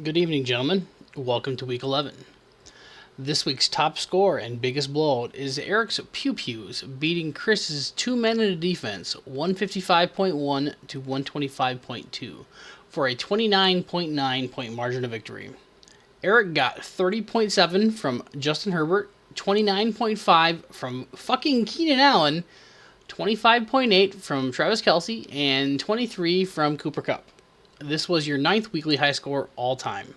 Good evening, gentlemen. Welcome to Week 11. This week's top score and biggest blowout is Eric's Pew Pews beating Chris's two men in a defense, 155.1 to 125.2, for a 29.9 point margin of victory. Eric got 30.7 from Justin Herbert, 29.5 from fucking Keenan Allen, 25.8 from Travis Kelce, and 23 from Cooper Kupp. This was your 9th weekly high score all time.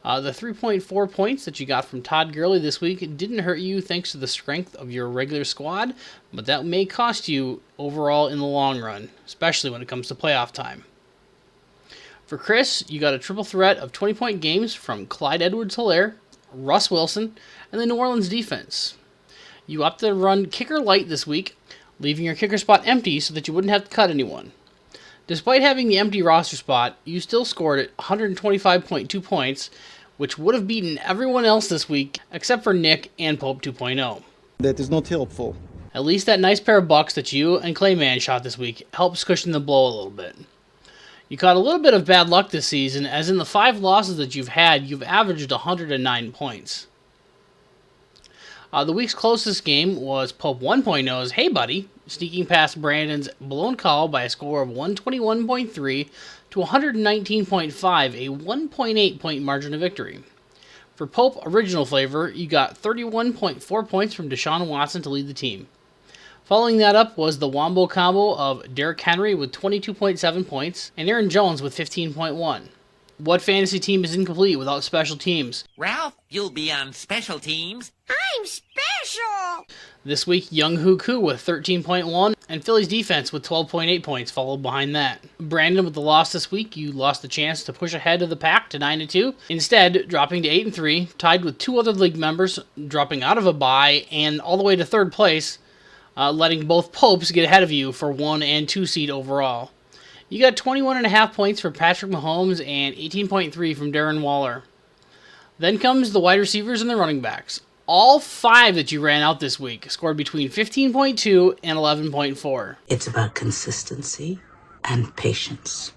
The 3.4 points that you got from Todd Gurley this week didn't hurt you thanks to the strength of your regular squad, but that may cost you overall in the long run, especially when it comes to playoff time. For Chris, you got a triple threat of 20-point games from Clyde Edwards-Helaire, Russ Wilson, and the New Orleans defense. You opted to run kicker light this week, leaving your kicker spot empty so that you wouldn't have to cut anyone. Despite having the empty roster spot, you still scored at 125.2 points, which would have beaten everyone else this week except for Nick and Pope 2.0. That is not helpful. At least that nice pair of bucks that you and Clayman shot this week helps cushion the blow a little bit. You caught a little bit of bad luck this season, as in the 5 losses that you've had, you've averaged 109 points. The week's closest game was Pope 1.0's Hey Buddy, sneaking past Brandon's blown call by a score of 121.3 to 119.5, a 1.8 point margin of victory. For Pope Original Flavor, you got 31.4 points from Deshaun Watson to lead the team. Following that up was the Wombo combo of Derrick Henry with 22.7 points and Aaron Jones with 15.1. What fantasy team is incomplete without special teams? Ralph, you'll be on special teams. I'm special! This week, Young Hookoo with 13.1 and Philly's defense with 12.8 points followed behind that. Brandon, with the loss this week, you lost the chance to push ahead of the pack to 9-2, instead dropping to 8-3, tied with 2 other league members, dropping out of a bye and all the way to 3rd place, letting both Popes get ahead of you for 1 and 2 seed overall. You got 21.5 points from Patrick Mahomes and 18.3 from Darren Waller. Then comes the wide receivers and the running backs. All 5 that you ran out this week scored between 15.2 and 11.4. It's about consistency and patience.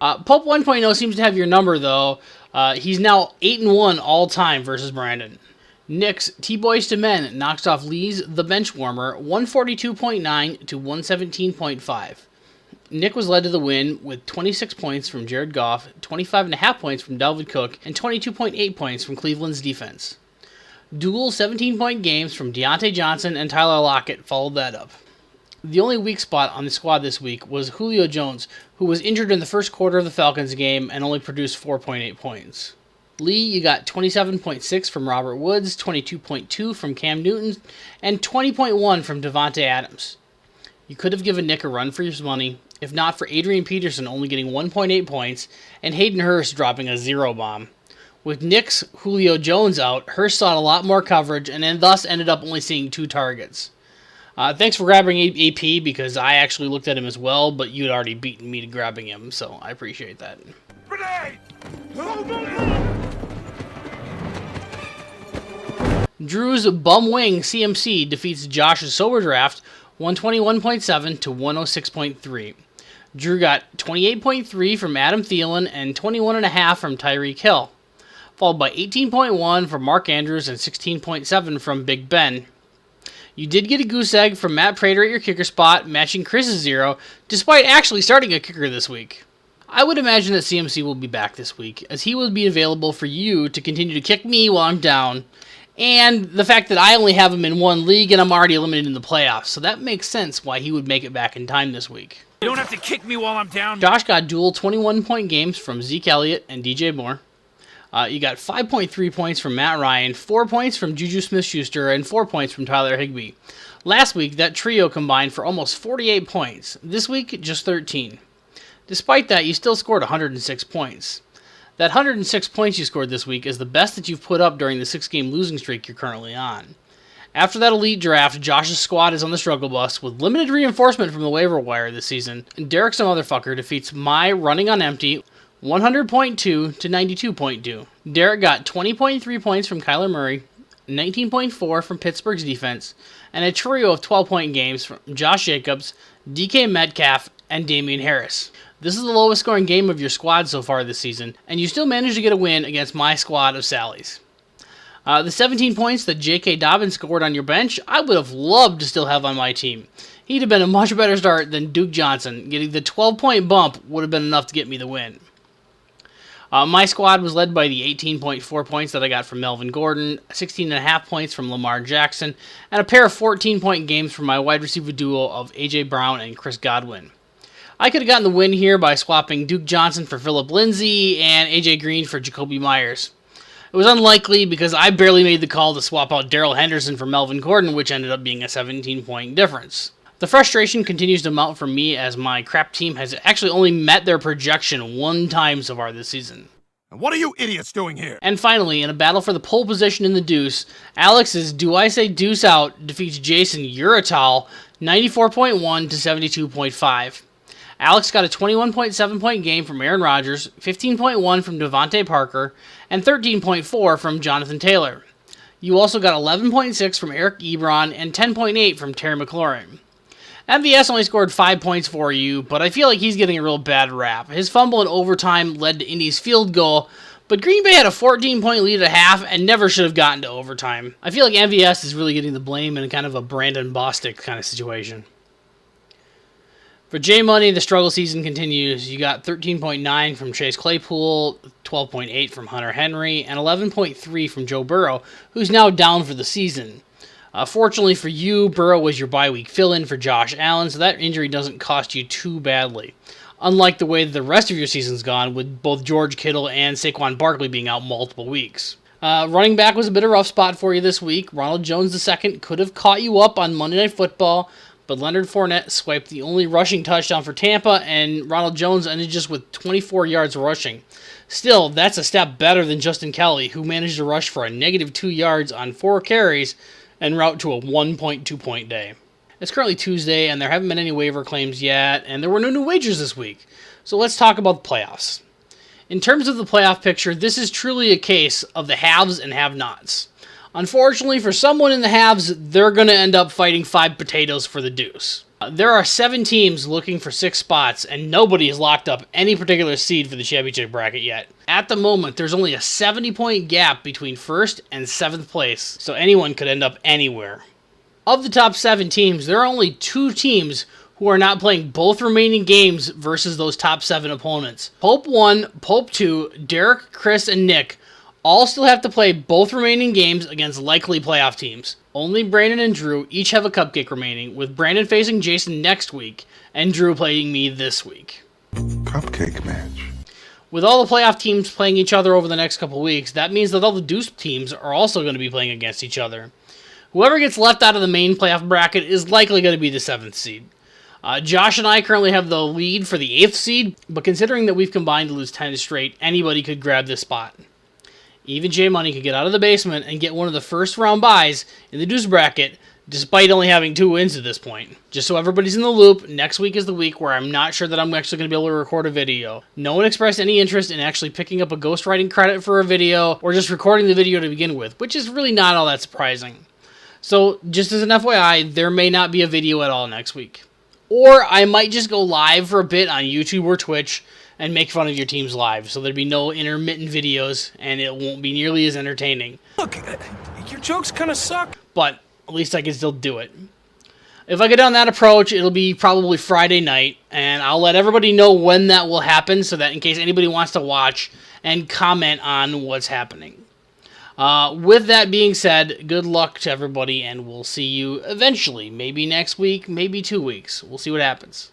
Pope 1.0 seems to have your number, though. He's now 8-1 all time versus Brandon. Nick's T-Boys to Men knocks off Lee's The Bench Warmer 142.9 to 117.5. Nick was led to the win with 26 points from Jared Goff, 25.5 points from Dalvin Cook, and 22.8 points from Cleveland's defense. Dual 17-point games from Deontay Johnson and Tyler Lockett followed that up. The only weak spot on the squad this week was Julio Jones, who was injured in the first quarter of the Falcons game and only produced 4.8 points. Lee, you got 27.6 from Robert Woods, 22.2 from Cam Newton, and 20.1 from Devontae Adams. You could have given Nick a run for his money, if not for Adrian Peterson only getting 1.8 points and Hayden Hurst dropping a 0 bomb. With Nick's Julio Jones out, Hurst saw a lot more coverage and then thus ended up only seeing 2 targets. Thanks for grabbing AP because I actually looked at him as well, but you had already beaten me to grabbing him, so I appreciate that. Drew's Bum Wing CMC defeats Josh's Sober Draft 121.7 to 106.3. Drew got 28.3 from Adam Thielen and 21.5 from Tyreek Hill, followed by 18.1 from Mark Andrews and 16.7 from Big Ben. You did get a goose egg from Matt Prater at your kicker spot, matching Chris's 0, despite actually starting a kicker this week. I would imagine that CMC will be back this week, as he will be available for you to continue to kick me while I'm down, and the fact that I only have him in 1 league and I'm already eliminated in the playoffs, so that makes sense why he would make it back in time this week. You don't have to kick me while I'm down. Josh got dual 21-point games from Zeke Elliott and DJ Moore. You got 5.3 points from Matt Ryan, 4 points from Juju Smith-Schuster, and 4 points from Tyler Higbee. Last week, that trio combined for almost 48 points. This week, just 13. Despite that, you still scored 106 points. That 106 points you scored this week is the best that you've put up during the 6-game losing streak you're currently on. After that elite draft, Josh's squad is on the struggle bus with limited reinforcement from the waiver wire this season, and Derek some motherfucker defeats my running on empty 100.2 to 92.2. Derek got 20.3 points from Kyler Murray, 19.4 from Pittsburgh's defense, and a trio of 12-point games from Josh Jacobs, DK Metcalf, and Damian Harris. This is the lowest scoring game of your squad so far this season, and you still managed to get a win against my squad of Sally's. The 17 points that J.K. Dobbins scored on your bench, I would have loved to still have on my team. He'd have been a much better start than Duke Johnson. Getting the 12-point bump would have been enough to get me the win. My squad was led by the 18.4 points that I got from Melvin Gordon, 16.5 points from Lamar Jackson, and a pair of 14-point games from my wide receiver duo of A.J. Brown and Chris Godwin. I could have gotten the win here by swapping Duke Johnson for Phillip Lindsay and A.J. Green for Jacoby Myers. It was unlikely because I barely made the call to swap out Darrell Henderson for Melvin Gordon, which ended up being a 17-point difference. The frustration continues to mount for me as my crap team has actually only met their projection one time so far this season. And what are you idiots doing here? And finally, in a battle for the pole position in the deuce, Alex's Do I Say Deuce Out defeats Jason Uratal 94.1 to 72.5. Alex got a 21.7 point game from Aaron Rodgers, 15.1 from Devontae Parker, and 13.4 from Jonathan Taylor. You also got 11.6 from Eric Ebron and 10.8 from Terry McLaurin. MVS only scored 5 points for you, but I feel like he's getting a real bad rap. His fumble in overtime led to Indy's field goal, but Green Bay had a 14-point lead at half and never should have gotten to overtime. I feel like MVS is really getting the blame in kind of a Brandon Bostic kind of situation. For J Money, the struggle season continues. You got 13.9 from Chase Claypool, 12.8 from Hunter Henry, and 11.3 from Joe Burrow, who's now down for the season. Fortunately for you, Burrow was your bye week fill-in for Josh Allen, so that injury doesn't cost you too badly. Unlike the way that the rest of your season's gone, with both George Kittle and Saquon Barkley being out multiple weeks. Running back was a bit of a rough spot for you this week. Ronald Jones II could have caught you up on Monday Night Football, but Leonard Fournette swiped the only rushing touchdown for Tampa, and Ronald Jones ended just with 24 yards rushing. Still, that's a step better than Justin Kelly, who managed to rush for a negative 2 yards on 4 carries and route to a 1.2 point day. It's currently Tuesday, and there haven't been any waiver claims yet, and there were no new wagers this week. So let's talk about the playoffs. In terms of the playoff picture, this is truly a case of the haves and have-nots. Unfortunately, for someone in the haves, they're going to end up fighting 5 potatoes for the deuce. There are 7 teams looking for 6 spots, and nobody has locked up any particular seed for the championship bracket yet. At the moment, there's only a 70-point gap between 1st and 7th place, so anyone could end up anywhere. Of the top 7 teams, there are only 2 teams who are not playing both remaining games versus those top 7 opponents. Pope 1, Pope 2, Derek, Chris, and Nick all still have to play both remaining games against likely playoff teams. Only Brandon and Drew each have a cupcake remaining, with Brandon facing Jason next week, and Drew playing me this week. Cupcake match. With all the playoff teams playing each other over the next couple weeks, that means that all the deuce teams are also going to be playing against each other. Whoever gets left out of the main playoff bracket is likely going to be the 7th seed. Josh and I currently have the lead for the 8th seed, but considering that we've combined to lose 10 straight, anybody could grab this spot. Even J Money could get out of the basement and get one of the first round buys in the deuce bracket, despite only having 2 wins at this point. Just so everybody's in the loop, next week is the week where I'm not sure that I'm actually going to be able to record a video. No one expressed any interest in actually picking up a ghostwriting credit for a video, or just recording the video to begin with, which is really not all that surprising. So, just as an FYI, there may not be a video at all next week. Or I might just go live for a bit on YouTube or Twitch and make fun of your teams live, so there'd be no intermittent videos, and it won't be nearly as entertaining. Look, your jokes kind of suck. But at least I can still do it. If I go down that approach, it'll be probably Friday night, and I'll let everybody know when that will happen, so that in case anybody wants to watch and comment on what's happening. With that being said, good luck to everybody, and we'll see you eventually. Maybe next week, maybe 2 weeks. We'll see what happens.